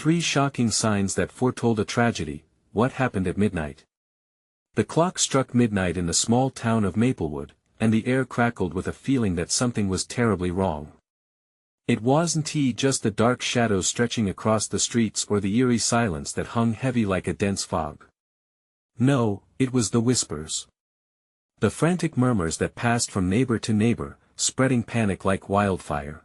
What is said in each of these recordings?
3 shocking signs that foretold a tragedy. What happened at midnight? The clock struck midnight in the small town of Maplewood, and the air crackled with a feeling that something was terribly wrong. It wasn't just the dark shadows stretching across the streets or the eerie silence that hung heavy like a dense fog. No, it was the whispers. The frantic murmurs that passed from neighbor to neighbor, spreading panic like wildfire.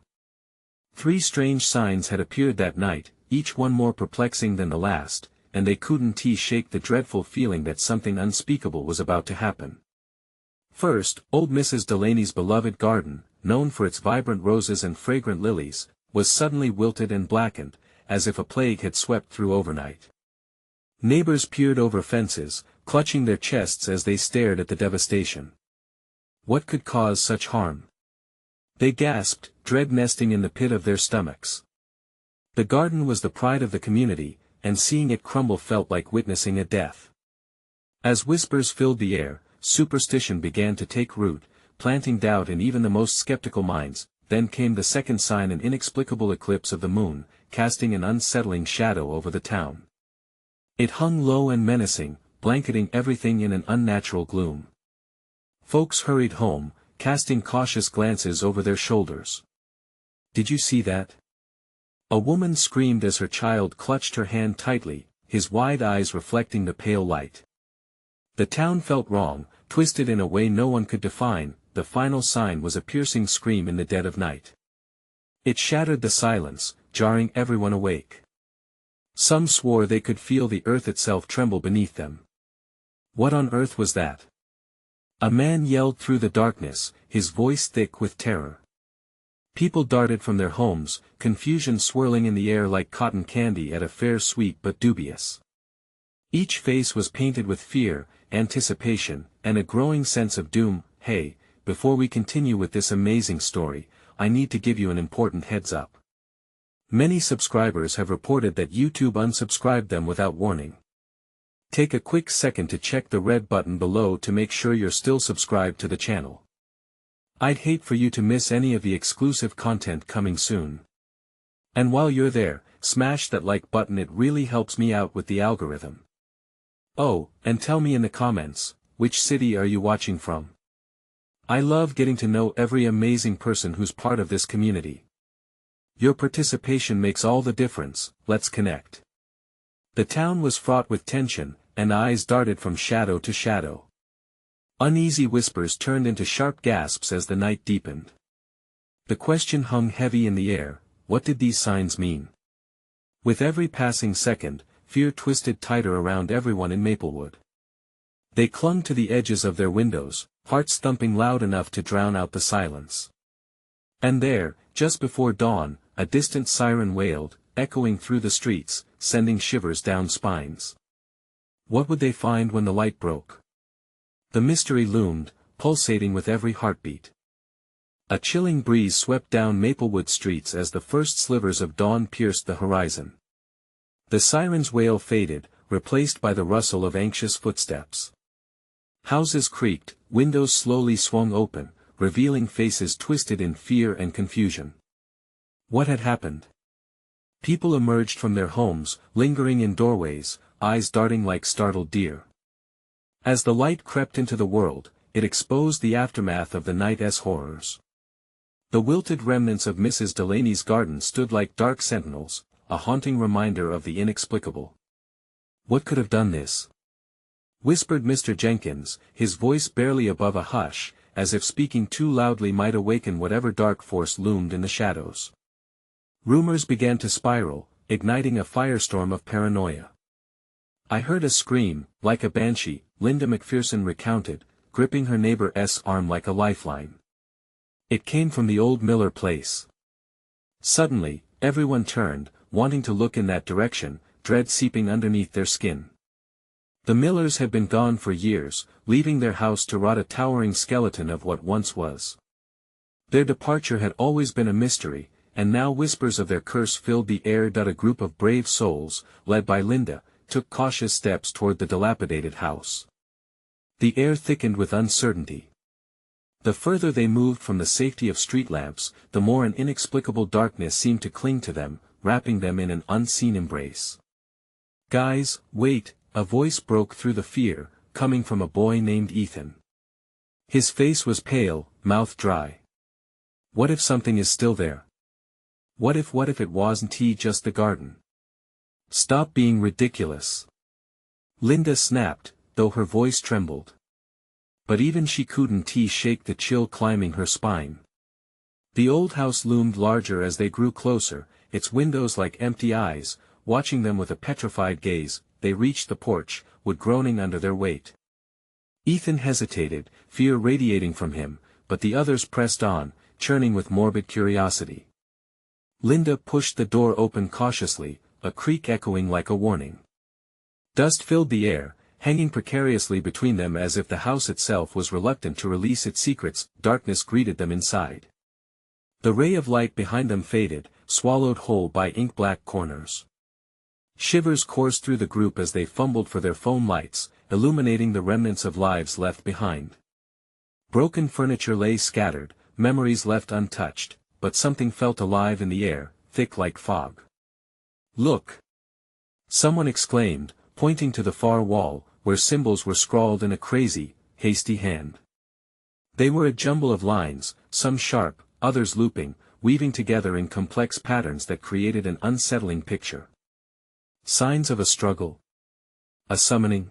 3 strange signs had appeared that night, each one more perplexing than the last, and they couldn't shake the dreadful feeling that something unspeakable was about to happen. First, old Mrs. Delaney's beloved garden, known for its vibrant roses and fragrant lilies, was suddenly wilted and blackened, as if a plague had swept through overnight. Neighbors peered over fences, clutching their chests as they stared at the devastation. What could cause such harm? They gasped, dread nesting in the pit of their stomachs. The garden was the pride of the community, and seeing it crumble felt like witnessing a death. As whispers filled the air, superstition began to take root, planting doubt in even the most skeptical minds. Then came the second sign, an inexplicable eclipse of the moon, casting an unsettling shadow over the town. It hung low and menacing, blanketing everything in an unnatural gloom. Folks hurried home, casting cautious glances over their shoulders. "Did you see that?" A woman screamed as her child clutched her hand tightly, his wide eyes reflecting the pale light. The town felt wrong, twisted in a way no one could define. The final sign was a piercing scream in the dead of night. It shattered the silence, jarring everyone awake. Some swore they could feel the earth itself tremble beneath them. What on earth was that? A man yelled through the darkness, his voice thick with terror. People darted from their homes, confusion swirling in the air like cotton candy at a fair sweet but dubious. Each face was painted with fear, anticipation, and a growing sense of doom. Hey, before we continue with this amazing story, I need to give you an important heads up. Many subscribers have reported that YouTube unsubscribed them without warning. Take a quick second to check the red button below to make sure you're still subscribed to the channel. I'd hate for you to miss any of the exclusive content coming soon. And while you're there, smash that like button, it really helps me out with the algorithm. Oh, and tell me in the comments, which city are you watching from? I love getting to know every amazing person who's part of this community. Your participation makes all the difference. Let's connect. The town was fraught with tension, and eyes darted from shadow to shadow. Uneasy whispers turned into sharp gasps as the night deepened. The question hung heavy in the air: what did these signs mean? With every passing second, fear twisted tighter around everyone in Maplewood. They clung to the edges of their windows, hearts thumping loud enough to drown out the silence. And there, just before dawn, a distant siren wailed, echoing through the streets, sending shivers down spines. What would they find when the light broke? The mystery loomed, pulsating with every heartbeat. A chilling breeze swept down Maplewood streets as the first slivers of dawn pierced the horizon. The siren's wail faded, replaced by the rustle of anxious footsteps. Houses creaked, windows slowly swung open, revealing faces twisted in fear and confusion. What had happened? People emerged from their homes, lingering in doorways, eyes darting like startled deer. As the light crept into the world, it exposed the aftermath of the night's horrors. The wilted remnants of Mrs. Delaney's garden stood like dark sentinels, a haunting reminder of the inexplicable. What could have done this? Whispered Mr. Jenkins, his voice barely above a hush, as if speaking too loudly might awaken whatever dark force loomed in the shadows. Rumors began to spiral, igniting a firestorm of paranoia. "I heard a scream, like a banshee," Linda McPherson recounted, gripping her neighbor's arm like a lifeline. "It came from the old Miller place." Suddenly, everyone turned, wanting to look in that direction, dread seeping underneath their skin. The Millers had been gone for years, leaving their house to rot, a towering skeleton of what once was. Their departure had always been a mystery, and now whispers of their curse filled the air. A group of brave souls, led by Linda, took cautious steps toward the dilapidated house. The air thickened with uncertainty. The further they moved from the safety of street lamps, the more an inexplicable darkness seemed to cling to them, wrapping them in an unseen embrace. "Guys, wait," a voice broke through the fear, coming from a boy named Ethan. His face was pale, mouth dry. "What if something is still there? What if it wasn't just the garden?" "Stop being ridiculous," Linda snapped, though her voice trembled. But even she couldn't shake the chill climbing her spine. The old house loomed larger as they grew closer, its windows like empty eyes, watching them with a petrified gaze. They reached the porch, wood groaning under their weight. Ethan hesitated, fear radiating from him, but the others pressed on, churning with morbid curiosity. Linda pushed the door open cautiously, a creak echoing like a warning. Dust filled the air, hanging precariously between them as if the house itself was reluctant to release its secrets. Darkness greeted them inside. The ray of light behind them faded, swallowed whole by ink-black corners. Shivers coursed through the group as they fumbled for their phone lights, illuminating the remnants of lives left behind. Broken furniture lay scattered, memories left untouched, but something felt alive in the air, thick like fog. "Look!" someone exclaimed, pointing to the far wall, where symbols were scrawled in a crazy, hasty hand. They were a jumble of lines, some sharp, others looping, weaving together in complex patterns that created an unsettling picture. Signs of a struggle? A summoning?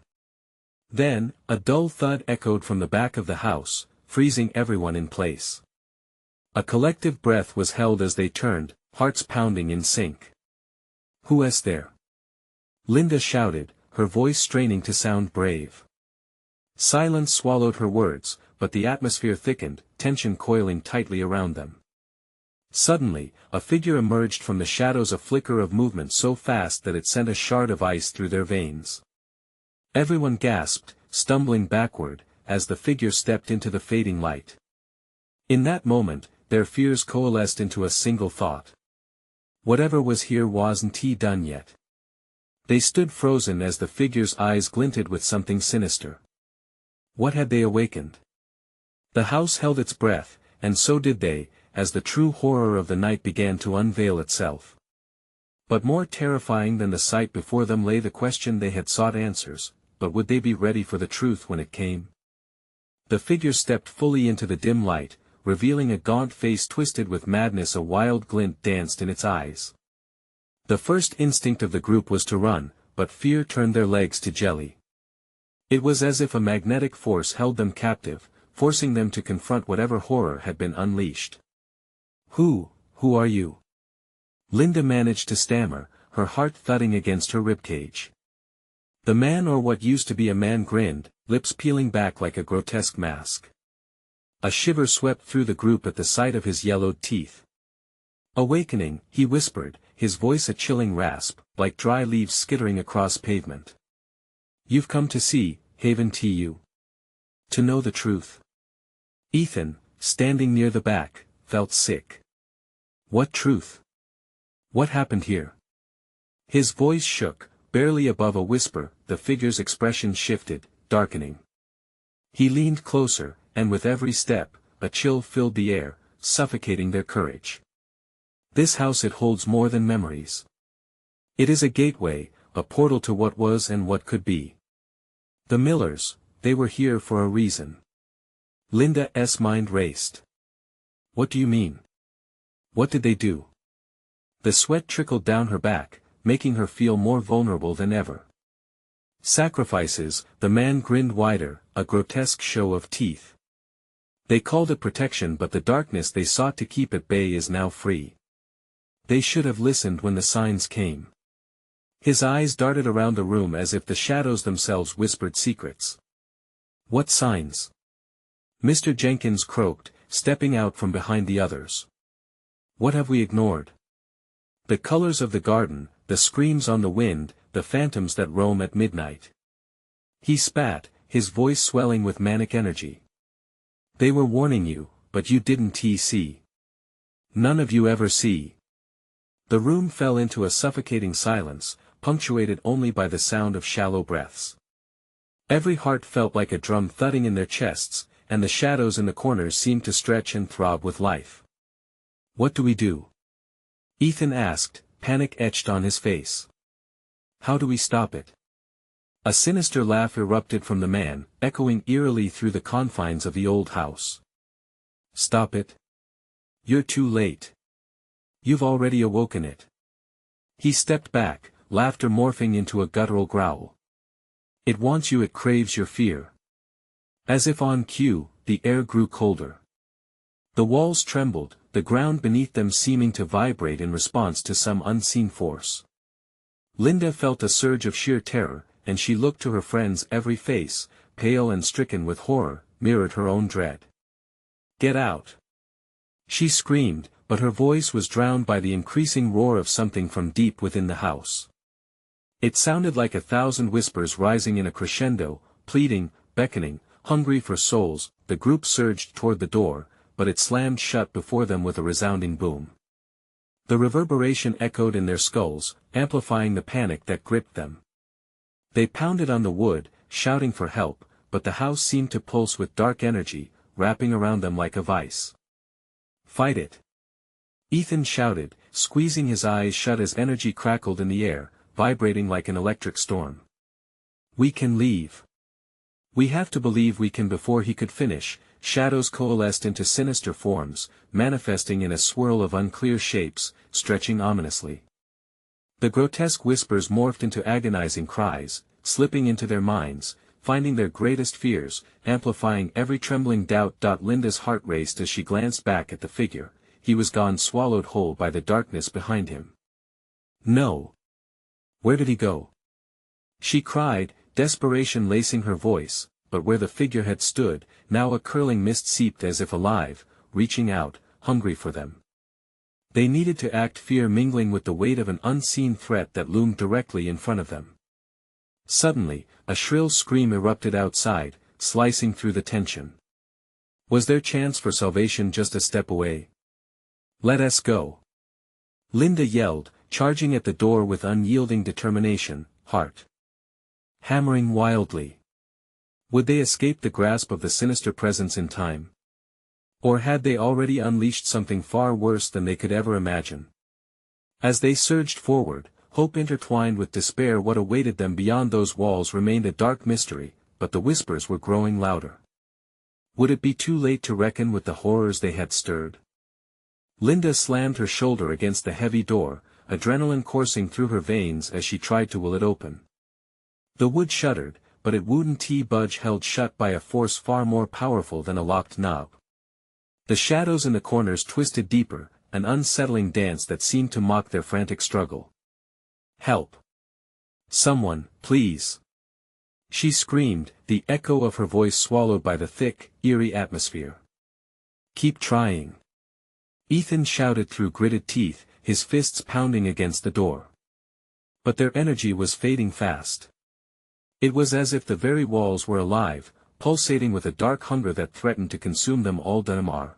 Then, a dull thud echoed from the back of the house, freezing everyone in place. A collective breath was held as they turned, hearts pounding in sync. "Who is there?" Linda shouted, her voice straining to sound brave. Silence swallowed her words, but the atmosphere thickened, tension coiling tightly around them. Suddenly, a figure emerged from the shadows, a flicker of movement so fast that it sent a shard of ice through their veins. Everyone gasped, stumbling backward, as the figure stepped into the fading light. In that moment, their fears coalesced into a single thought. Whatever was here wasn't done yet. They stood frozen as the figure's eyes glinted with something sinister. What had they awakened? The house held its breath, and so did they, as the true horror of the night began to unveil itself. But more terrifying than the sight before them lay the question they had sought answers, but would they be ready for the truth when it came? The figure stepped fully into the dim light, revealing a gaunt face twisted with madness. A wild glint danced in its eyes. The first instinct of the group was to run, but fear turned their legs to jelly. It was as if a magnetic force held them captive, forcing them to confront whatever horror had been unleashed. Who are you?" Linda managed to stammer, her heart thudding against her ribcage. The man, or what used to be a man, grinned, lips peeling back like a grotesque mask. A shiver swept through the group at the sight of his yellowed teeth. "Awakening," he whispered, his voice a chilling rasp, like dry leaves skittering across pavement. "You've come to see, haven't you? To know the truth." Ethan, standing near the back, felt sick. What truth? What happened here? His voice shook, barely above a whisper. The figure's expression shifted, darkening. He leaned closer, and with every step, a chill filled the air, suffocating their courage. "This house, it holds more than memories. It is a gateway, a portal to what was and what could be. The Millers, they were here for a reason." Linda's mind raced. "What do you mean? What did they do?" The sweat trickled down her back, making her feel more vulnerable than ever. "Sacrifices," the man grinned wider, a grotesque show of teeth. "They called it protection, but the darkness they sought to keep at bay is now free. They should have listened when the signs came." His eyes darted around the room as if the shadows themselves whispered secrets. "What signs?" Mr. Jenkins croaked, stepping out from behind the others. "What have we ignored? The colors of the garden, the screams on the wind, the phantoms that roam at midnight." He spat, his voice swelling with manic energy. "They were warning you, but you didn't see. None of you ever see." The room fell into a suffocating silence, punctuated only by the sound of shallow breaths. Every heart felt like a drum thudding in their chests, and the shadows in the corners seemed to stretch and throb with life. "What do we do?" Ethan asked, panic etched on his face. How do we stop it? A sinister laugh erupted from the man, echoing eerily through the confines of the old house. Stop it? You're too late. You've already awoken it. He stepped back, laughter morphing into a guttural growl. It wants you, it craves your fear. As if on cue, the air grew colder. The walls trembled, the ground beneath them seeming to vibrate in response to some unseen force. Linda felt a surge of sheer terror, and she looked to her friend's every face, pale and stricken with horror, mirrored her own dread. Get out! She screamed, but her voice was drowned by the increasing roar of something from deep within the house. It sounded like 1,000 whispers rising in a crescendo, pleading, beckoning, hungry for souls. The group surged toward the door, but it slammed shut before them with a resounding boom. The reverberation echoed in their skulls, amplifying the panic that gripped them. They pounded on the wood, shouting for help, but the house seemed to pulse with dark energy, wrapping around them like a vice. Fight it! Ethan shouted, squeezing his eyes shut as energy crackled in the air, vibrating like an electric storm. We can leave. We have to believe we can. Before he could finish, shadows coalesced into sinister forms, manifesting in a swirl of unclear shapes, stretching ominously. The grotesque whispers morphed into agonizing cries, slipping into their minds, finding their greatest fears, amplifying every trembling doubt. Linda's heart raced as she glanced back at the figure. He was gone, swallowed whole by the darkness behind him. No. Where did he go? She cried, desperation lacing her voice, but where the figure had stood, now a curling mist seeped as if alive, reaching out, hungry for them. They needed to act, fear mingling with the weight of an unseen threat that loomed directly in front of them. Suddenly, a shrill scream erupted outside, slicing through the tension. Was their chance for salvation just a step away? Let us go! Linda yelled, charging at the door with unyielding determination, heart hammering wildly. Would they escape the grasp of the sinister presence in time? Or had they already unleashed something far worse than they could ever imagine? As they surged forward, hope intertwined with despair. What awaited them beyond those walls remained a dark mystery, but the whispers were growing louder. Would it be too late to reckon with the horrors they had stirred? Linda slammed her shoulder against the heavy door, adrenaline coursing through her veins as she tried to will it open. The wood shuddered, but it wouldn't budge, held shut by a force far more powerful than a locked knob. The shadows in the corners twisted deeper, an unsettling dance that seemed to mock their frantic struggle. Help! Someone, please! She screamed, the echo of her voice swallowed by the thick, eerie atmosphere. Keep trying! Ethan shouted through gritted teeth, his fists pounding against the door. But their energy was fading fast. It was as if the very walls were alive, pulsating with a dark hunger that threatened to consume them all. Dunamar.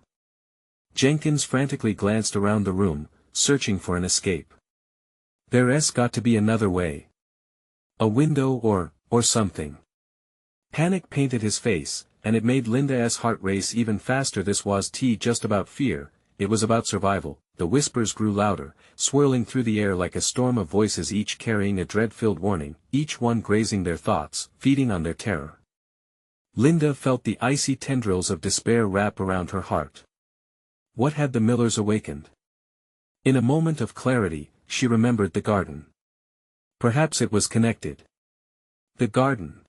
Jenkins frantically glanced around the room, searching for an escape. There's got to be another way. A window or something. Panic painted his face, and it made Linda's heart race even faster. This was just about fear, it was about survival. The whispers grew louder, swirling through the air like a storm of voices, each carrying a dread-filled warning, each one grazing their thoughts, feeding on their terror. Linda felt the icy tendrils of despair wrap around her heart. What had the Millers awakened? In a moment of clarity, she remembered the garden. Perhaps it was connected. The garden.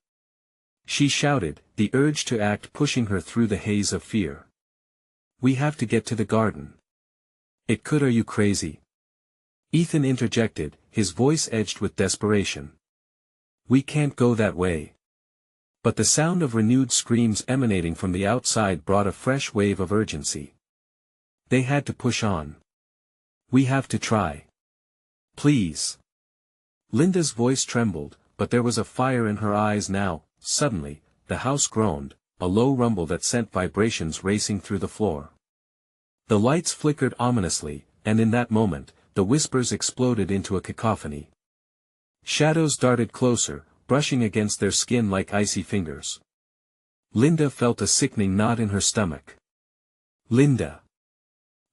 She shouted, the urge to act pushing her through the haze of fear. We have to get to the garden. It could. Are you crazy? Ethan interjected, his voice edged with desperation. We can't go that way. But the sound of renewed screams emanating from the outside brought a fresh wave of urgency. They had to push on. We have to try. Please. Linda's voice trembled, but there was a fire in her eyes now. Suddenly, the house groaned, a low rumble that sent vibrations racing through the floor. The lights flickered ominously, and in that moment, the whispers exploded into a cacophony. Shadows darted closer, brushing against their skin like icy fingers. Linda felt a sickening knot in her stomach. Linda!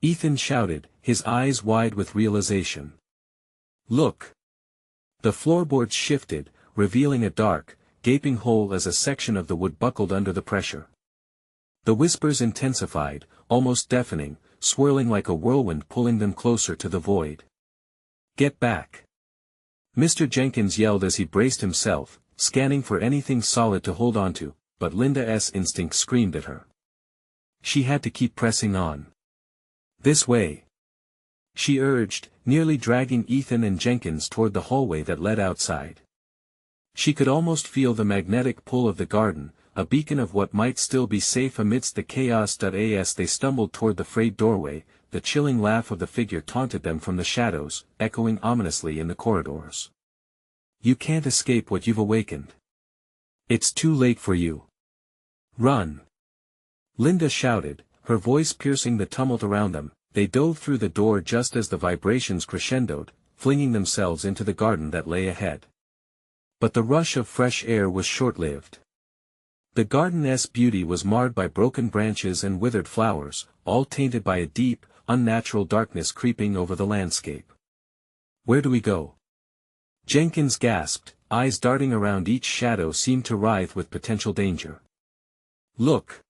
Ethan shouted, his eyes wide with realization. Look! The floorboards shifted, revealing a dark, gaping hole as a section of the wood buckled under the pressure. The whispers intensified, almost deafening, swirling like a whirlwind pulling them closer to the void. "Get back!" Mr. Jenkins yelled as he braced himself, scanning for anything solid to hold onto, but Linda's instinct screamed at her. She had to keep pressing on. "This way!" she urged, nearly dragging Ethan and Jenkins toward the hallway that led outside. She could almost feel the magnetic pull of the garden, a beacon of what might still be safe amidst the chaos. As they stumbled toward the frayed doorway, the chilling laugh of the figure taunted them from the shadows, echoing ominously in the corridors. "You can't escape what you've awakened. It's too late for you. Run!" Linda shouted, her voice piercing the tumult around them. They dove through the door just as the vibrations crescendoed, flinging themselves into the garden that lay ahead. But the rush of fresh air was short-lived. The garden's beauty was marred by broken branches and withered flowers, all tainted by a deep, unnatural darkness creeping over the landscape. "Where do we go?" Jenkins gasped, eyes darting around. Each shadow seemed to writhe with potential danger. "Look!"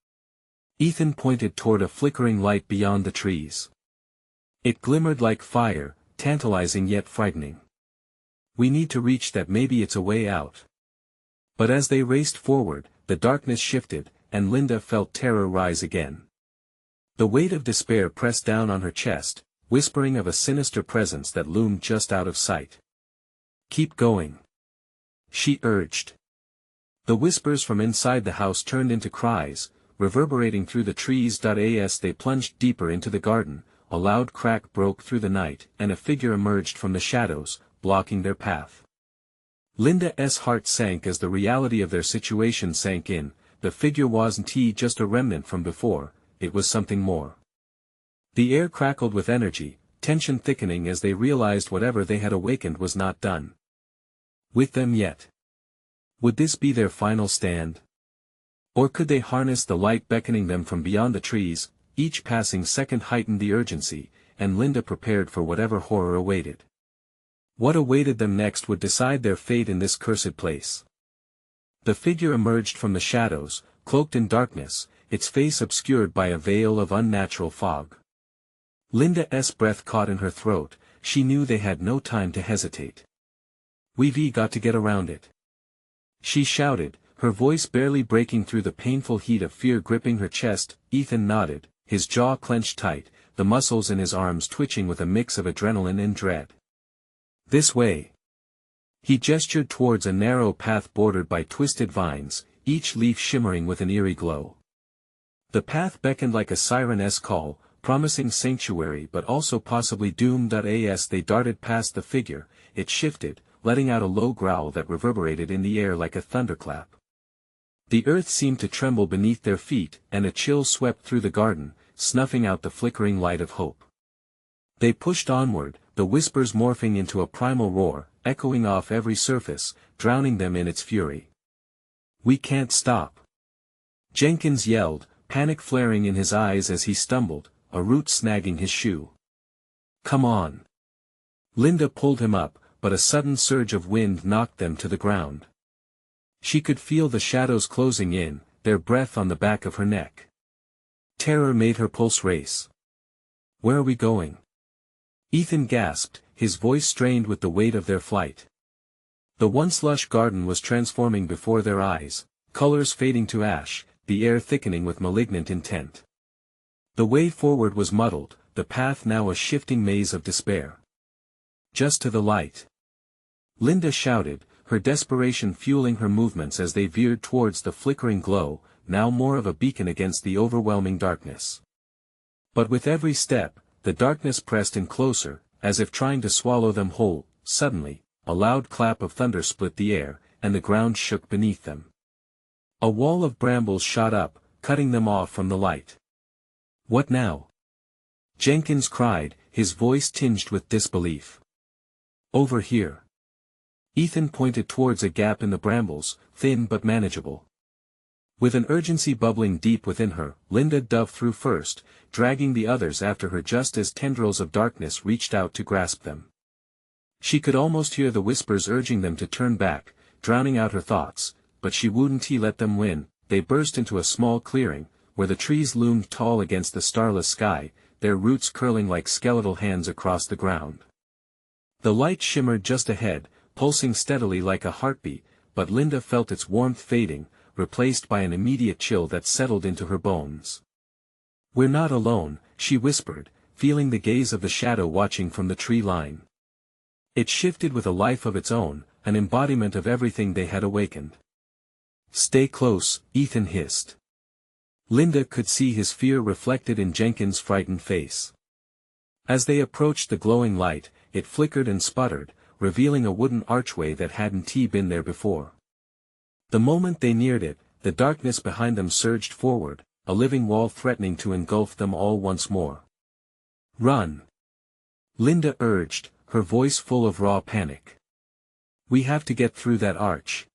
Ethan pointed toward a flickering light beyond the trees. It glimmered like fire, tantalizing yet frightening. "We need to reach that. Maybe it's a way out." But as they raced forward, the darkness shifted, and Linda felt terror rise again. The weight of despair pressed down on her chest, whispering of a sinister presence that loomed just out of sight. "Keep going," she urged. The whispers from inside the house turned into cries, reverberating through the trees. As they plunged deeper into the garden, a loud crack broke through the night, and a figure emerged from the shadows, blocking their path. Linda's heart sank as the reality of their situation sank in. The figure wasn't just a remnant from before, it was something more. The air crackled with energy, tension thickening as they realized whatever they had awakened was not done with them yet. Would this be their final stand? Or could they harness the light beckoning them from beyond the trees? Each passing second heightened the urgency, and Linda prepared for whatever horror awaited. What awaited them next would decide their fate in this cursed place. The figure emerged from the shadows, cloaked in darkness, its face obscured by a veil of unnatural fog. Linda's breath caught in her throat. She knew they had no time to hesitate. "We've got to get around it," she shouted, her voice barely breaking through the painful heat of fear gripping her chest. Ethan nodded, his jaw clenched tight, the muscles in his arms twitching with a mix of adrenaline and dread. "This way." He gestured towards a narrow path bordered by twisted vines, each leaf shimmering with an eerie glow. The path beckoned like a siren's call, promising sanctuary but also possibly doom. As they darted past the figure, it shifted, letting out a low growl that reverberated in the air like a thunderclap. The earth seemed to tremble beneath their feet, and a chill swept through the garden, snuffing out the flickering light of hope. They pushed onward, the whispers morphing into a primal roar, echoing off every surface, drowning them in its fury. "We can't stop!" Jenkins yelled, panic flaring in his eyes as he stumbled, a root snagging his shoe. "Come on!" Linda pulled him up, but a sudden surge of wind knocked them to the ground. She could feel the shadows closing in, their breath on the back of her neck. Terror made her pulse race. "Where are we going?" Ethan gasped, his voice strained with the weight of their flight. The once lush garden was transforming before their eyes, colors fading to ash, the air thickening with malignant intent. The way forward was muddled, the path now a shifting maze of despair. "Just to the light!" Linda shouted, her desperation fueling her movements as they veered towards the flickering glow, now more of a beacon against the overwhelming darkness. But with every step, the darkness pressed in closer, as if trying to swallow them whole. Suddenly, a loud clap of thunder split the air, and the ground shook beneath them. A wall of brambles shot up, cutting them off from the light. "What now?" Jenkins cried, his voice tinged with disbelief. "Over here." Ethan pointed towards a gap in the brambles, thin but manageable. With an urgency bubbling deep within her, Linda dove through first, dragging the others after her just as tendrils of darkness reached out to grasp them. She could almost hear the whispers urging them to turn back, drowning out her thoughts, but she wouldn't let them win. They burst into a small clearing, where the trees loomed tall against the starless sky, their roots curling like skeletal hands across the ground. The light shimmered just ahead, pulsing steadily like a heartbeat, but Linda felt its warmth fading, replaced by an immediate chill that settled into her bones. "We're not alone," she whispered, feeling the gaze of the shadow watching from the tree line. It shifted with a life of its own, an embodiment of everything they had awakened. "Stay close," Ethan hissed. Linda could see his fear reflected in Jenkins' frightened face. As they approached the glowing light, it flickered and sputtered, revealing a wooden archway that hadn't been there before. The moment they neared it, the darkness behind them surged forward, a living wall threatening to engulf them all once more. "Run!" Linda urged, her voice full of raw panic. "We have to get through that arch."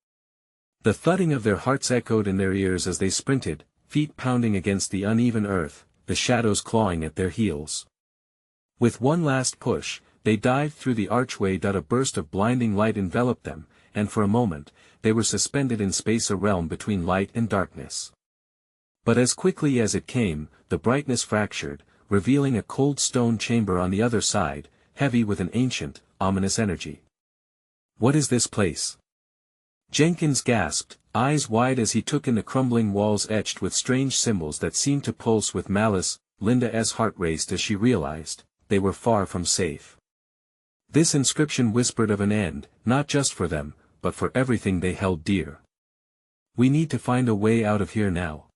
The thudding of their hearts echoed in their ears as they sprinted, feet pounding against the uneven earth, the shadows clawing at their heels. With one last push, they dived through the archway. A burst of blinding light enveloped them, and for a moment, they were suspended in space, a realm between light and darkness. But as quickly as it came, the brightness fractured, revealing a cold stone chamber on the other side, heavy with an ancient, ominous energy. "What is this place?" Jenkins gasped, eyes wide as he took in the crumbling walls etched with strange symbols that seemed to pulse with malice. Linda's heart raced as she realized, they were far from safe. This inscription whispered of an end, not just for them, but for everything they held dear. "We need to find a way out of here now,"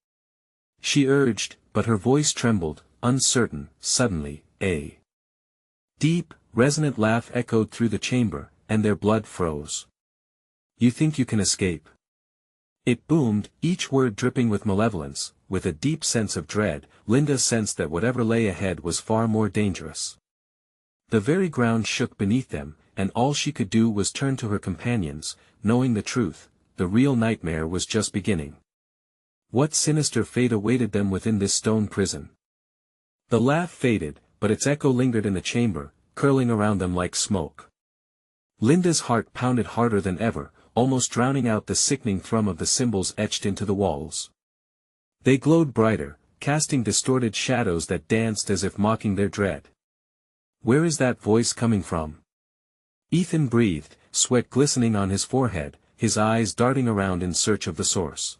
she urged, but her voice trembled, uncertain. Suddenly, a deep, resonant laugh echoed through the chamber, and their blood froze. "You think you can escape?" It boomed, each word dripping with malevolence. With a deep sense of dread, Linda sensed that whatever lay ahead was far more dangerous. The very ground shook beneath them, and all she could do was turn to her companions, knowing the truth: the real nightmare was just beginning. What sinister fate awaited them within this stone prison? The laugh faded, but its echo lingered in the chamber, curling around them like smoke. Linda's heart pounded harder than ever, almost drowning out the sickening thrum of the symbols etched into the walls. They glowed brighter, casting distorted shadows that danced as if mocking their dread. "Where is that voice coming from?" Ethan breathed, sweat glistening on his forehead, his eyes darting around in search of the source.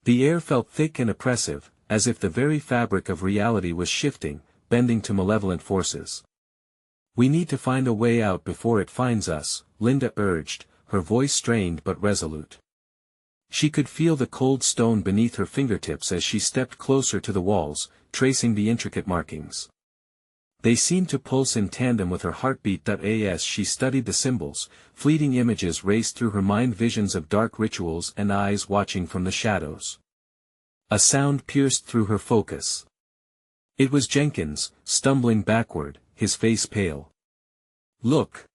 The air felt thick and oppressive, as if the very fabric of reality was shifting, bending to malevolent forces. "We need to find a way out before it finds us," Linda urged, her voice strained but resolute. She could feel the cold stone beneath her fingertips as she stepped closer to the walls, tracing the intricate markings. They seemed to pulse in tandem with her heartbeat. As she studied the symbols, fleeting images raced through her mind, visions of dark rituals and eyes watching from the shadows. A sound pierced through her focus. It was Jenkins, stumbling backward, his face pale. "Look!"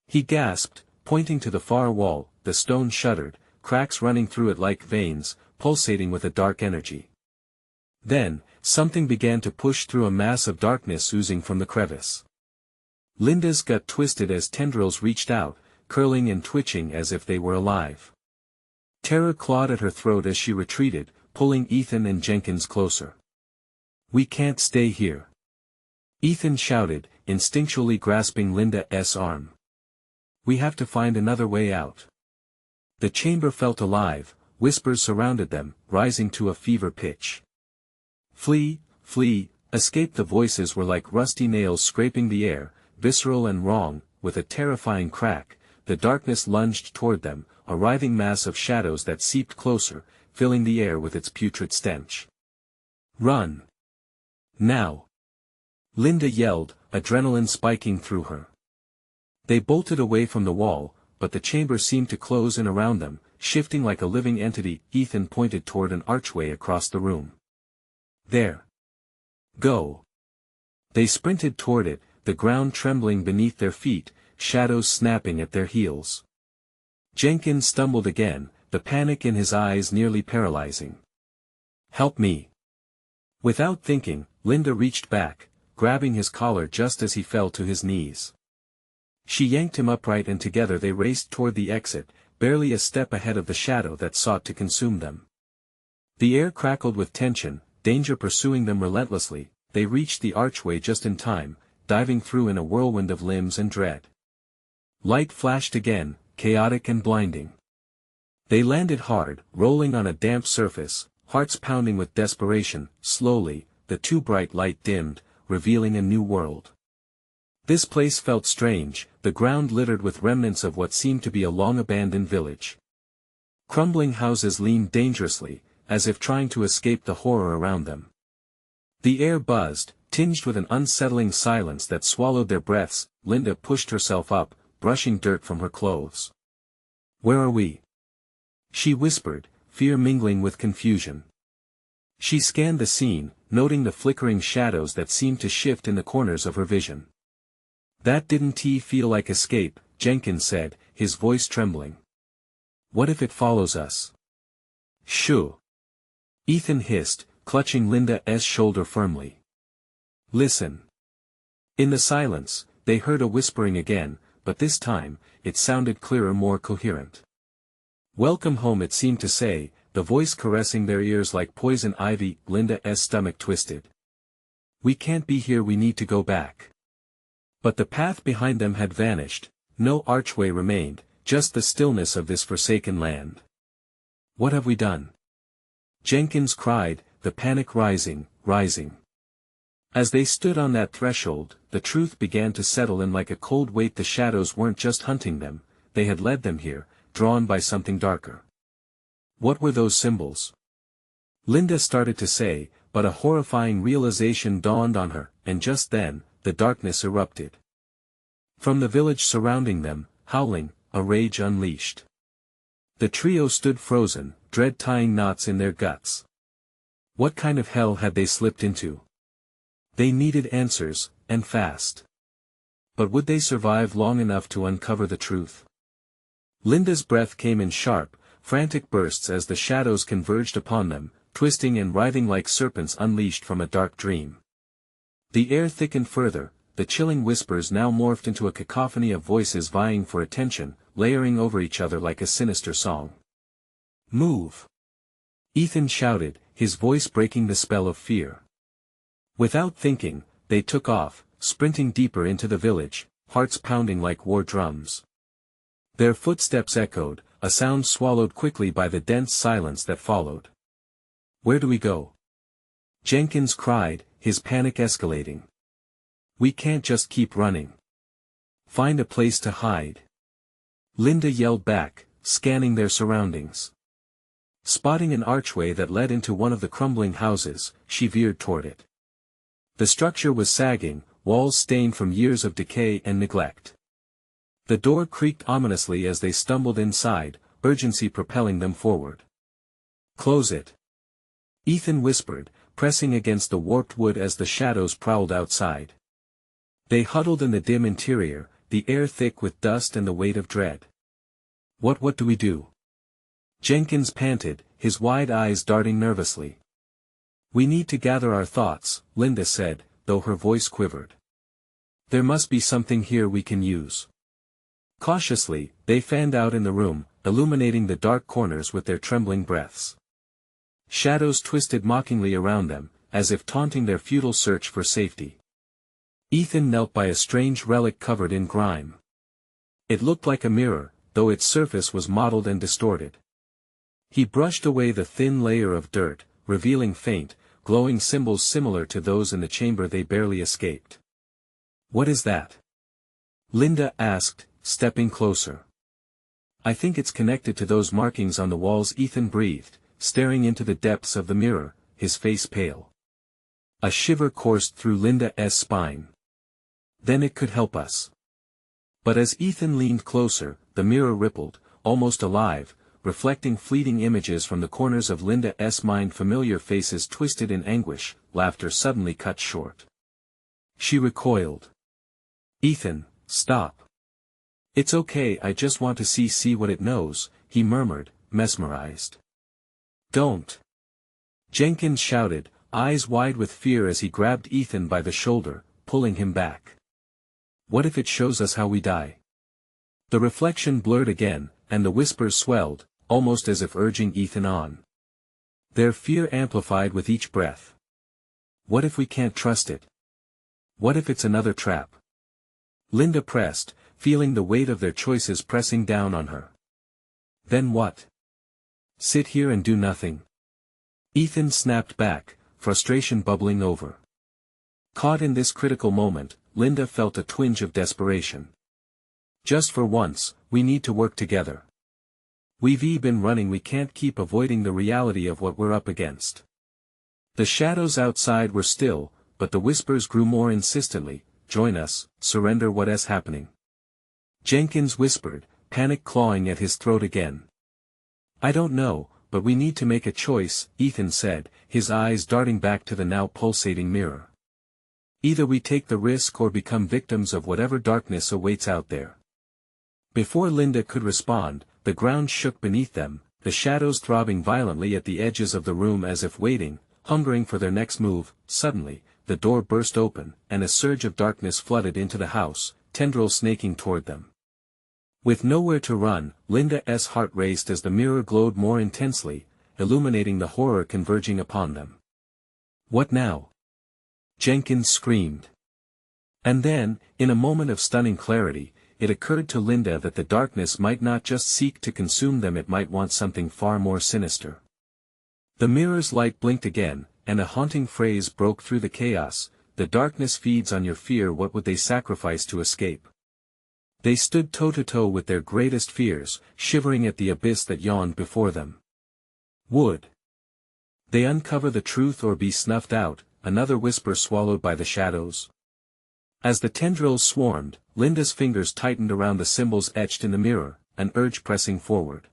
he gasped, pointing to the far wall. The stone shuddered, cracks running through it like veins, pulsating with a dark energy. Then, something began to push through a mass of darkness oozing from the crevice. Linda's gut twisted as tendrils reached out, curling and twitching as if they were alive. Terror clawed at her throat as she retreated, pulling Ethan and Jenkins closer. "We can't stay here," Ethan shouted, instinctually grasping Linda's arm. "We have to find another way out." The chamber felt alive, whispers surrounded them, rising to a fever pitch. "Flee, flee, escape!" The voices were like rusty nails scraping the air, visceral and wrong. With a terrifying crack, the darkness lunged toward them, a writhing mass of shadows that seeped closer, filling the air with its putrid stench. "Run! Now!" Linda yelled, adrenaline spiking through her. They bolted away from the wall, but the chamber seemed to close in around them, shifting like a living entity. Ethan pointed toward an archway across the room. "There! Go!" They sprinted toward it, the ground trembling beneath their feet, shadows snapping at their heels. Jenkins stumbled again, the panic in his eyes nearly paralyzing. "Help me!" Without thinking, Linda reached back, grabbing his collar just as he fell to his knees. She yanked him upright and together they raced toward the exit, barely a step ahead of the shadow that sought to consume them. The air crackled with tension, danger pursuing them relentlessly. They reached the archway just in time, diving through in a whirlwind of limbs and dread. Light flashed again, chaotic and blinding. They landed hard, rolling on a damp surface, hearts pounding with desperation. Slowly, the too bright light dimmed, revealing a new world. This place felt strange, the ground littered with remnants of what seemed to be a long-abandoned village. Crumbling houses leaned dangerously, as if trying to escape the horror around them. The air buzzed, tinged with an unsettling silence that swallowed their breaths. Linda pushed herself up, brushing dirt from her clothes. "Where are we?" she whispered, fear mingling with confusion. She scanned the scene, noting the flickering shadows that seemed to shift in the corners of her vision. "That didn't feel like escape," Jenkins said, his voice trembling. "What if it follows us?" "Shoo!" Ethan hissed, clutching Linda's shoulder firmly. "Listen." In the silence, they heard a whispering again, but this time, it sounded clearer, more coherent. "Welcome home," it seemed to say, the voice caressing their ears like poison ivy. Linda's stomach twisted. "We can't be here, we need to go back." But the path behind them had vanished, no archway remained, just the stillness of this forsaken land. "What have we done?" Jenkins cried, the panic rising. As they stood on that threshold, the truth began to settle in like a cold weight. The shadows weren't just hunting them, they had led them here, drawn by something darker. What were those symbols? Linda started to say, but a horrifying realization dawned on her, and just then, the darkness erupted. From the village surrounding them, howling, a rage unleashed. The trio stood frozen, dread tying knots in their guts. What kind of hell had they slipped into? They needed answers, and fast. But would they survive long enough to uncover the truth? Linda's breath came in sharp, frantic bursts as the shadows converged upon them, twisting and writhing like serpents unleashed from a dark dream. The air thickened further, the chilling whispers now morphed into a cacophony of voices vying for attention, layering over each other like a sinister song. "Move!" Ethan shouted, his voice breaking the spell of fear. Without thinking, they took off, sprinting deeper into the village, hearts pounding like war drums. Their footsteps echoed, a sound swallowed quickly by the dense silence that followed. "Where do we go?" Jenkins cried, his panic escalating. "We can't just keep running. Find a place to hide." Linda yelled back, scanning their surroundings. Spotting an archway that led into one of the crumbling houses, she veered toward it. The structure was sagging, walls stained from years of decay and neglect. The door creaked ominously as they stumbled inside, urgency propelling them forward. "Close it," Ethan whispered, pressing against the warped wood as the shadows prowled outside. They huddled in the dim interior, the air thick with dust and the weight of dread. What do we do?" Jenkins panted, his wide eyes darting nervously. "We need to gather our thoughts," Linda said, though her voice quivered. "There must be something here we can use." Cautiously, they fanned out in the room, illuminating the dark corners with their trembling breaths. Shadows twisted mockingly around them, as if taunting their futile search for safety. Ethan knelt by a strange relic covered in grime. It looked like a mirror, though its surface was mottled and distorted. He brushed away the thin layer of dirt, revealing faint, glowing symbols similar to those in the chamber they barely escaped. "What is that?" Linda asked, stepping closer. "I think it's connected to those markings on the walls," Ethan breathed, staring into the depths of the mirror, his face pale. A shiver coursed through Linda's spine. "Then it could help us." But as Ethan leaned closer, the mirror rippled, almost alive, reflecting fleeting images from the corners of Linda's mind, familiar faces twisted in anguish. Laughter suddenly cut short. She recoiled. "Ethan, stop." "It's okay, I just want to see what it knows," he murmured, mesmerized. "Don't!" Jenkins shouted, eyes wide with fear as he grabbed Ethan by the shoulder, pulling him back. What if it shows us how we die? The reflection blurred again, and the whispers swelled, almost as if urging Ethan on. Their fear amplified with each breath. What if we can't trust it? What if it's another trap? Linda pressed, feeling the weight of their choices pressing down on her. Then what? Sit here and do nothing? Ethan snapped back, frustration bubbling over. Caught in this critical moment, Linda felt a twinge of desperation. Just for once, we need to work together. We've been running, we can't keep avoiding the reality of what we're up against. The shadows outside were still, but the whispers grew more insistently. Join us, surrender. What is happening? Jenkins whispered, panic clawing at his throat again. I don't know, but we need to make a choice, Ethan said, his eyes darting back to the now pulsating mirror. Either we take the risk or become victims of whatever darkness awaits out there. Before Linda could respond, the ground shook beneath them, the shadows throbbing violently at the edges of the room as if waiting, hungering for their next move. Suddenly, the door burst open, and a surge of darkness flooded into the house, tendrils snaking toward them. With nowhere to run, Linda's heart raced as the mirror glowed more intensely, illuminating the horror converging upon them. What now? Jenkins screamed. And then, in a moment of stunning clarity, it occurred to Linda that the darkness might not just seek to consume them, it might want something far more sinister. The mirror's light blinked again, and a haunting phrase broke through the chaos: the darkness feeds on your fear. What would they sacrifice to escape? They stood toe-to-toe with their greatest fears, shivering at the abyss that yawned before them. Would they uncover the truth or be snuffed out? Another whisper swallowed by the shadows. As the tendrils swarmed, Linda's fingers tightened around the symbols etched in the mirror, an urge pressing forward.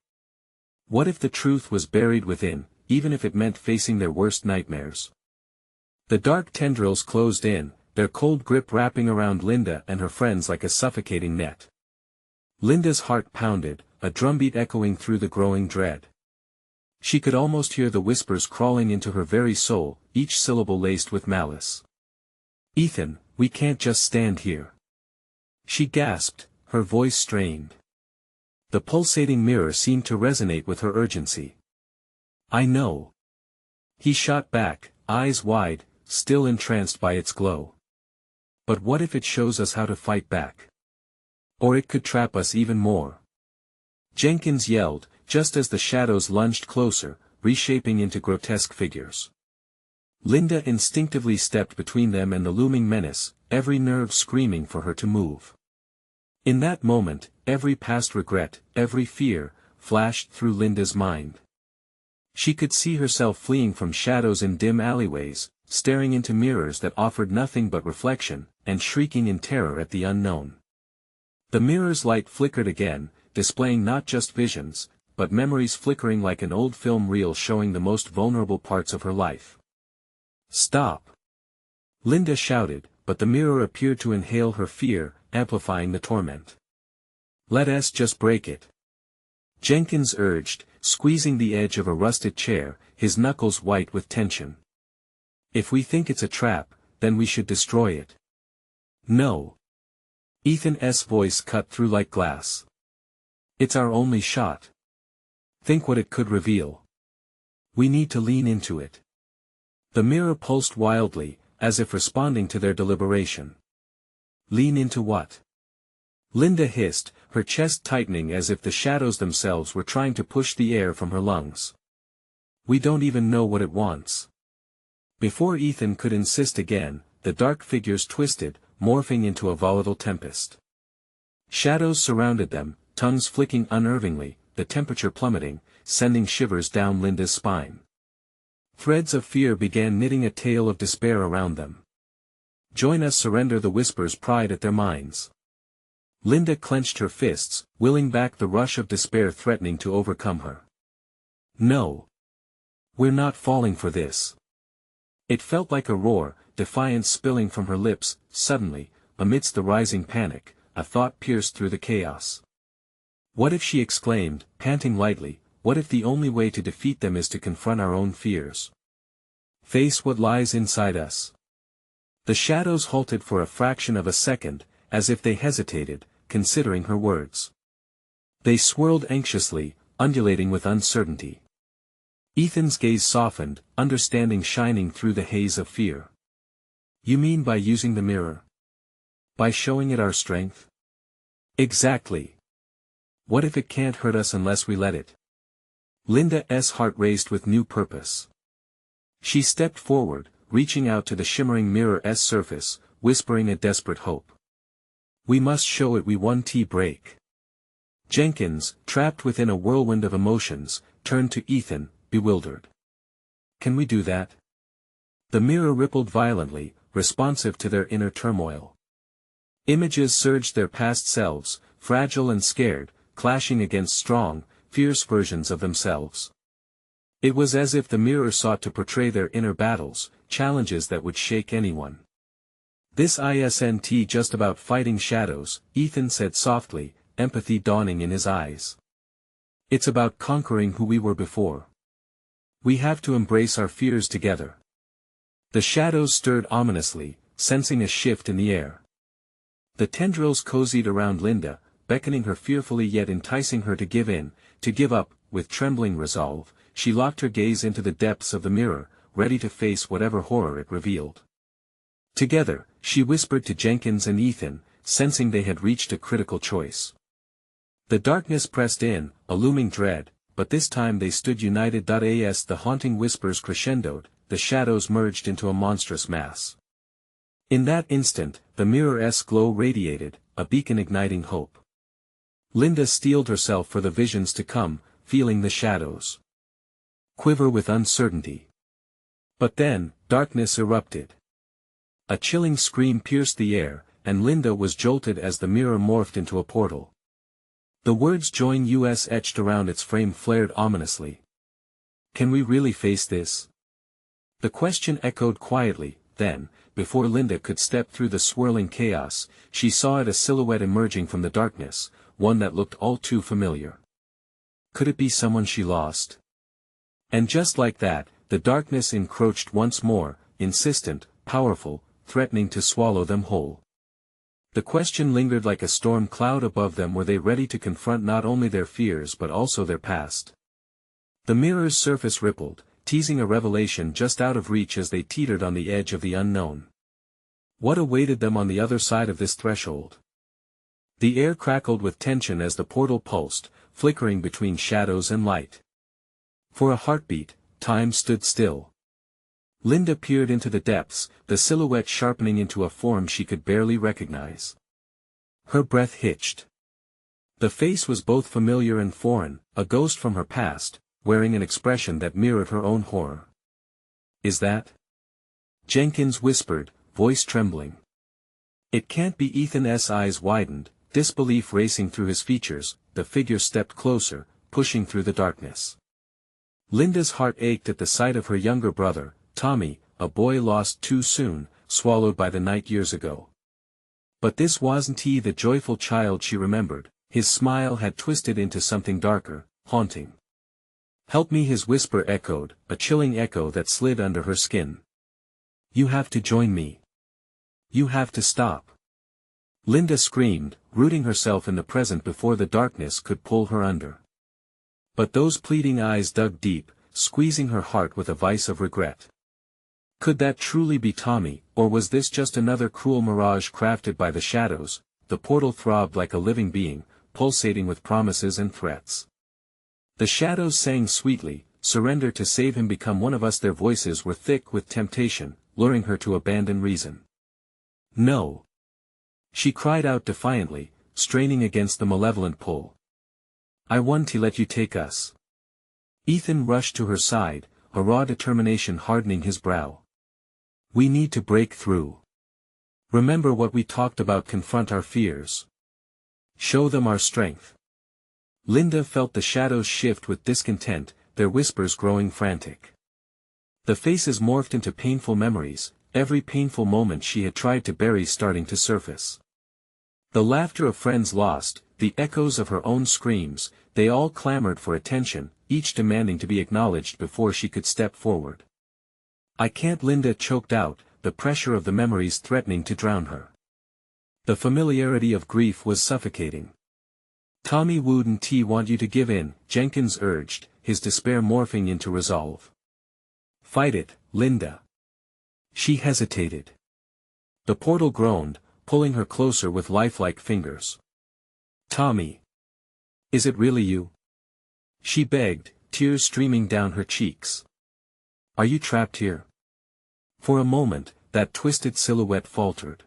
What if the truth was buried within, even if it meant facing their worst nightmares? The dark tendrils closed in, their cold grip wrapping around Linda and her friends like a suffocating net. Linda's heart pounded, a drumbeat echoing through the growing dread. She could almost hear the whispers crawling into her very soul, each syllable laced with malice. Ethan, we can't just stand here. She gasped, her voice strained. The pulsating mirror seemed to resonate with her urgency. I know. He shot back, eyes wide, still entranced by its glow. But what if it shows us how to fight back? Or it could trap us even more. Jenkins yelled, just as the shadows lunged closer, reshaping into grotesque figures. Linda instinctively stepped between them and the looming menace, every nerve screaming for her to move. In that moment, every past regret, every fear, flashed through Linda's mind. She could see herself fleeing from shadows in dim alleyways, staring into mirrors that offered nothing but reflection, and shrieking in terror at the unknown. The mirror's light flickered again, displaying not just visions, but memories flickering like an old film reel showing the most vulnerable parts of her life. Stop! Linda shouted, but the mirror appeared to inhale her fear, amplifying the torment. Let us just break it. Jenkins urged, squeezing the edge of a rusted chair, his knuckles white with tension. If we think it's a trap, then we should destroy it. No. Ethan's voice cut through like glass. It's our only shot. Think what it could reveal. We need to lean into it. The mirror pulsed wildly, as if responding to their deliberation. Lean into what? Linda hissed, her chest tightening as if the shadows themselves were trying to push the air from her lungs. We don't even know what it wants. Before Ethan could insist again, the dark figures twisted, morphing into a volatile tempest. Shadows surrounded them, tongues flicking unnervingly, the temperature plummeting, sending shivers down Linda's spine. Threads of fear began knitting a tale of despair around them. Join us, surrender, the whispers pried at their minds. Linda clenched her fists, willing back the rush of despair threatening to overcome her. No. We're not falling for this. It felt like a roar, defiance spilling from her lips. Suddenly, amidst the rising panic, a thought pierced through the chaos. What if, she exclaimed, panting lightly, what if the only way to defeat them is to confront our own fears? Face what lies inside us. The shadows halted for a fraction of a second, as if they hesitated, considering her words. They swirled anxiously, undulating with uncertainty. Ethan's gaze softened, understanding shining through the haze of fear. You mean by using the mirror? By showing it our strength? Exactly. What if it can't hurt us unless we let it? Linda's heart raced with new purpose. She stepped forward, reaching out to the shimmering mirror's surface, whispering a desperate hope. We must show it we won't break. Jenkins, trapped within a whirlwind of emotions, turned to Ethan, bewildered. Can we do that? The mirror rippled violently, responsive to their inner turmoil. Images surged their past selves, fragile and scared, clashing against strong, fierce versions of themselves. It was as if the mirror sought to portray their inner battles, challenges that would shake anyone. This isn't just about fighting shadows, Ethan said softly, empathy dawning in his eyes. It's about conquering who we were before. We have to embrace our fears together. The shadows stirred ominously, sensing a shift in the air. The tendrils cozied around Linda, beckoning her fearfully yet enticing her to give up, with trembling resolve, she locked her gaze into the depths of the mirror, ready to face whatever horror it revealed. Together, she whispered to Jenkins and Ethan, sensing they had reached a critical choice. The darkness pressed in, a looming dread, but this time they stood united. As the haunting whispers crescendoed, the shadows merged into a monstrous mass. In that instant, the mirror's glow radiated, a beacon igniting hope. Linda steeled herself for the visions to come, feeling the shadows quiver with uncertainty. But then, darkness erupted. A chilling scream pierced the air, and Linda was jolted as the mirror morphed into a portal. The words "Join us" etched around its frame flared ominously. Can we really face this? The question echoed quietly, then, before Linda could step through the swirling chaos, she saw a silhouette emerging from the darkness, one that looked all too familiar. Could it be someone she lost? And just like that, the darkness encroached once more, insistent, powerful, threatening to swallow them whole. The question lingered like a storm cloud above them. Were they ready to confront not only their fears but also their past? The mirror's surface rippled, teasing a revelation just out of reach as they teetered on the edge of the unknown. What awaited them on the other side of this threshold? The air crackled with tension as the portal pulsed, flickering between shadows and light. For a heartbeat, time stood still. Linda peered into the depths, the silhouette sharpening into a form she could barely recognize. Her breath hitched. The face was both familiar and foreign, a ghost from her past, wearing an expression that mirrored her own horror. Is that? Jenkins whispered, voice trembling. It can't be. Ethan's eyes widened, disbelief racing through his features. The figure stepped closer, pushing through the darkness. Linda's heart ached at the sight of her younger brother, Tommy, a boy lost too soon, swallowed by the night years ago. But this wasn't he, the joyful child she remembered. His smile had twisted into something darker, haunting. Help me, his whisper echoed, a chilling echo that slid under her skin. You have to join me. You have to stop. Linda screamed, rooting herself in the present before the darkness could pull her under. But those pleading eyes dug deep, squeezing her heart with a vice of regret. Could that truly be Tommy, or was this just another cruel mirage crafted by the shadows? The portal throbbed like a living being, pulsating with promises and threats. The shadows sang sweetly, surrender to save him, become one of us. Their voices were thick with temptation, luring her to abandon reason. No. She cried out defiantly, straining against the malevolent pull. I want to let you take us. Ethan rushed to her side, a raw determination hardening his brow. We need to break through. Remember what we talked about, confront our fears. Show them our strength. Linda felt the shadows shift with discontent, their whispers growing frantic. The faces morphed into painful memories, every painful moment she had tried to bury starting to surface. The laughter of friends lost, the echoes of her own screams, they all clamored for attention, each demanding to be acknowledged before she could step forward. I can't, Linda choked out, the pressure of the memories threatening to drown her. The familiarity of grief was suffocating. "Tommy wouldn't want you to give in," Jenkins urged, his despair morphing into resolve. "Fight it, Linda." She hesitated. The portal groaned, pulling her closer with lifelike fingers. "Tommy. Is it really you?" she begged, tears streaming down her cheeks. "Are you trapped here?" For a moment, that twisted silhouette faltered.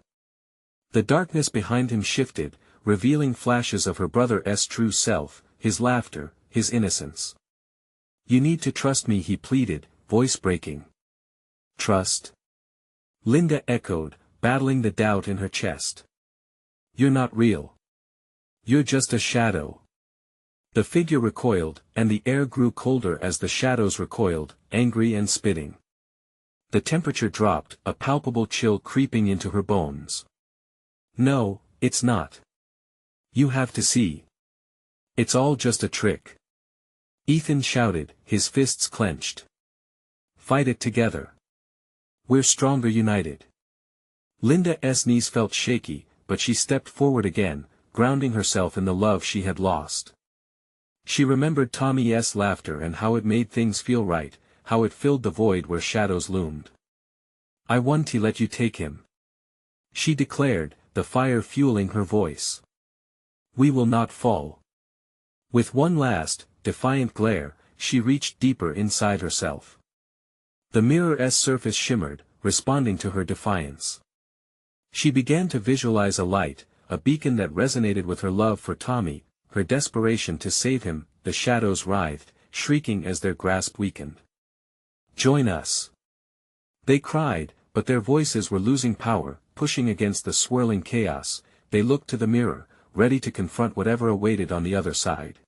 The darkness behind him shifted, revealing flashes of her brother's true self, his laughter, his innocence. "You need to trust me," he pleaded, voice breaking. "Trust?" Linda echoed, battling the doubt in her chest. "You're not real. You're just a shadow." The figure recoiled, and the air grew colder as the shadows recoiled, angry and spitting. The temperature dropped, a palpable chill creeping into her bones. "No, it's not. You have to see. It's all just a trick." Ethan shouted, his fists clenched. "Fight it together. We're stronger united." Linda's knees felt shaky, but she stepped forward again, grounding herself in the love she had lost. She remembered Tommy's laughter and how it made things feel right, how it filled the void where shadows loomed. "I want to let you take him," she declared, the fire fueling her voice. "We will not fall." With one last, defiant glare, she reached deeper inside herself. The mirror's surface shimmered, responding to her defiance. She began to visualize a light, a beacon that resonated with her love for Tommy, her desperation to save him. The shadows writhed, shrieking as their grasp weakened. "Join us!" they cried, but their voices were losing power, pushing against the swirling chaos. They looked to the mirror, ready to confront whatever awaited on the other side.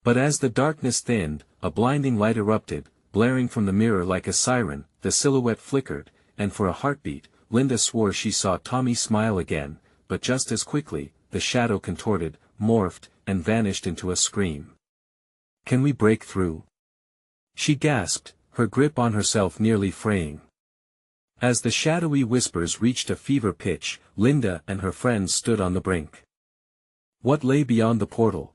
But as the darkness thinned, a blinding light erupted, blaring from the mirror like a siren. The silhouette flickered, and for a heartbeat, Linda swore she saw Tommy smile again, but just as quickly, the shadow contorted, morphed, and vanished into a scream. "Can we break through?" she gasped, her grip on herself nearly fraying. As the shadowy whispers reached a fever pitch, Linda and her friends stood on the brink. What lay beyond the portal?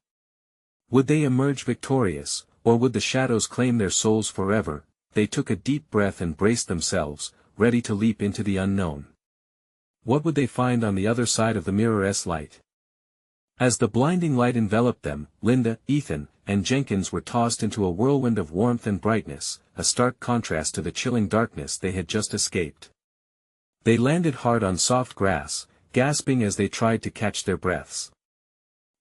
Would they emerge victorious, or would the shadows claim their souls forever? They took a deep breath and braced themselves, ready to leap into the unknown. What would they find on the other side of the mirror's light? As the blinding light enveloped them, Linda, Ethan, and Jenkins were tossed into a whirlwind of warmth and brightness, a stark contrast to the chilling darkness they had just escaped. They landed hard on soft grass, gasping as they tried to catch their breaths.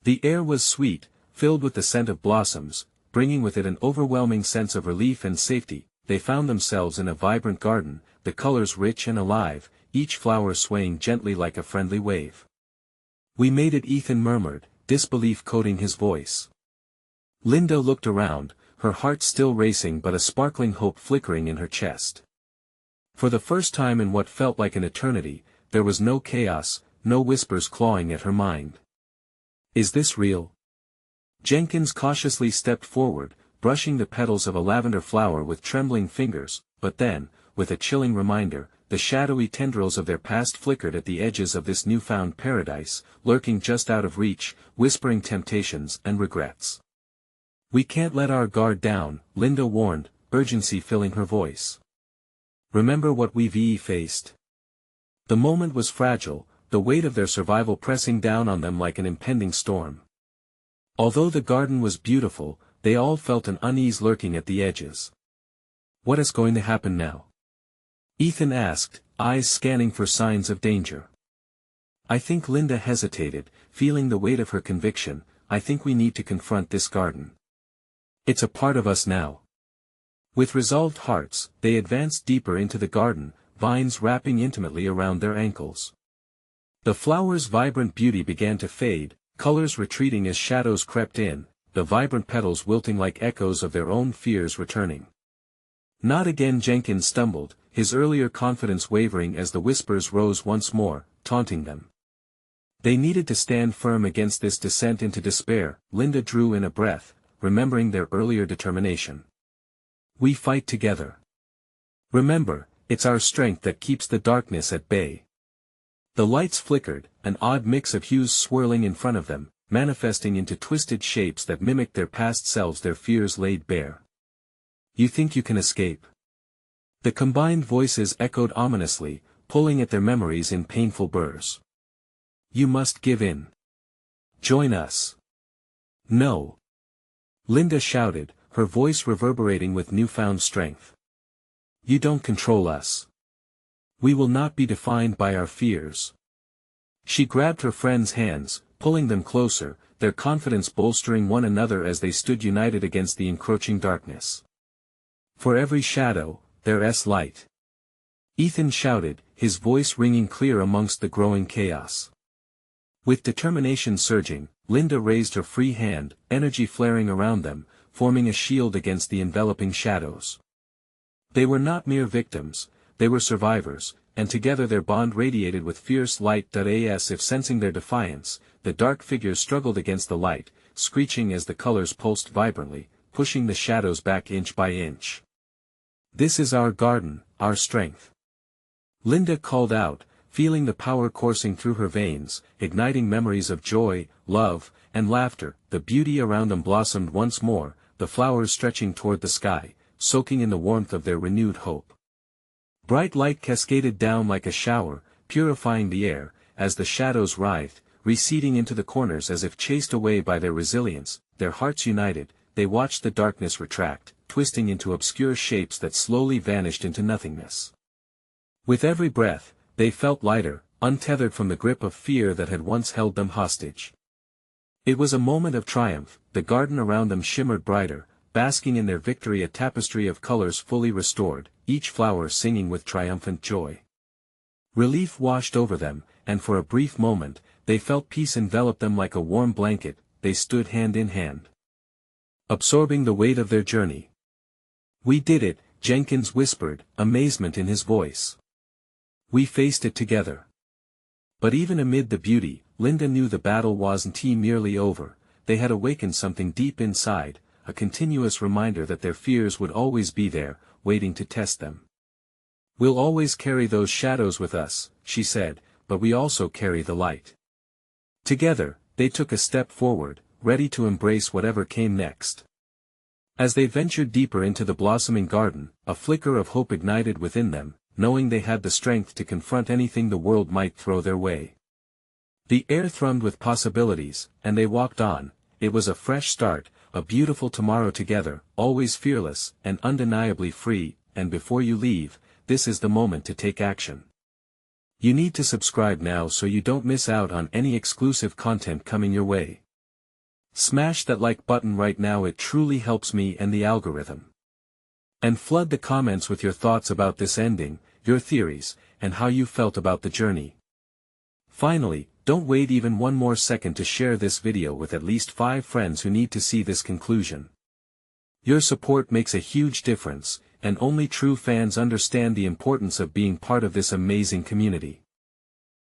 The air was sweet, filled with the scent of blossoms, bringing with it an overwhelming sense of relief and safety. They found themselves in a vibrant garden, the colors rich and alive, each flower swaying gently like a friendly wave. "We made it," Ethan murmured, disbelief coating his voice. Linda looked around, her heart still racing but a sparkling hope flickering in her chest. For the first time in what felt like an eternity, there was no chaos, no whispers clawing at her mind. "Is this real?" Jenkins cautiously stepped forward, brushing the petals of a lavender flower with trembling fingers, but then, with a chilling reminder, the shadowy tendrils of their past flickered at the edges of this newfound paradise, lurking just out of reach, whispering temptations and regrets. "We can't let our guard down," Linda warned, urgency filling her voice. "Remember what we've faced." The moment was fragile, the weight of their survival pressing down on them like an impending storm. Although the garden was beautiful, they all felt an unease lurking at the edges. "What is going to happen now?" Ethan asked, eyes scanning for signs of danger. "I think," Linda hesitated, feeling the weight of her conviction, "I think we need to confront this garden. It's a part of us now." With resolved hearts, they advanced deeper into the garden, vines wrapping intimately around their ankles. The flowers' vibrant beauty began to fade, colors retreating as shadows crept in, the vibrant petals wilting like echoes of their own fears returning. "Not again," Jenkins stumbled, his earlier confidence wavering as the whispers rose once more, taunting them. They needed to stand firm against this descent into despair. Linda drew in a breath, remembering their earlier determination. "We fight together. Remember, it's our strength that keeps the darkness at bay." The lights flickered, an odd mix of hues swirling in front of them, manifesting into twisted shapes that mimicked their past selves, their fears laid bare. You think you can escape? The combined voices echoed ominously, pulling at their memories in painful burrs. You must give in. Join us. No. Linda shouted, her voice reverberating with newfound strength. You don't control us. We will not be defined by our fears. She grabbed her friend's hands, pulling them closer, their confidence bolstering one another as they stood united against the encroaching darkness. For every shadow, there's light. Ethan shouted, his voice ringing clear amongst the growing chaos. With determination surging, Linda raised her free hand, energy flaring around them, forming a shield against the enveloping shadows. They were not mere victims, they were survivors, and together their bond radiated with fierce light. As if sensing their defiance, the dark figures struggled against the light, screeching as the colors pulsed vibrantly, pushing the shadows back inch by inch. This is our garden, our strength. Linda called out, feeling the power coursing through her veins, igniting memories of joy, love, and laughter. The beauty around them blossomed once more, the flowers stretching toward the sky, soaking in the warmth of their renewed hope. Bright light cascaded down like a shower, purifying the air, as the shadows writhed, receding into the corners as if chased away by their resilience. Their hearts united, they watched the darkness retract, twisting into obscure shapes that slowly vanished into nothingness. With every breath, they felt lighter, untethered from the grip of fear that had once held them hostage. It was a moment of triumph. The garden around them shimmered brighter, basking in their victory, a tapestry of colors fully restored, each flower singing with triumphant joy. Relief washed over them, and for a brief moment, they felt peace envelop them like a warm blanket. They stood hand in hand, absorbing the weight of their journey. We did it, Jenkins whispered, amazement in his voice. We faced it together. But even amid the beauty, Linda knew the battle wasn't merely over. They had awakened something deep inside, a continuous reminder that their fears would always be there, waiting to test them. We'll always carry those shadows with us, she said, but we also carry the light. Together, they took a step forward, ready to embrace whatever came next. As they ventured deeper into the blossoming garden, a flicker of hope ignited within them, knowing they had the strength to confront anything the world might throw their way. The air thrummed with possibilities, and they walked on. It was a fresh start, a beautiful tomorrow together, always fearless, and undeniably free. And before you leave, this is the moment to take action. You need to subscribe now so you don't miss out on any exclusive content coming your way. Smash that like button right now, it truly helps me and the algorithm. And flood the comments with your thoughts about this ending, your theories, and how you felt about the journey. Finally, don't wait even one more second to share this video with at least 5 friends who need to see this conclusion. Your support makes a huge difference, and only true fans understand the importance of being part of this amazing community.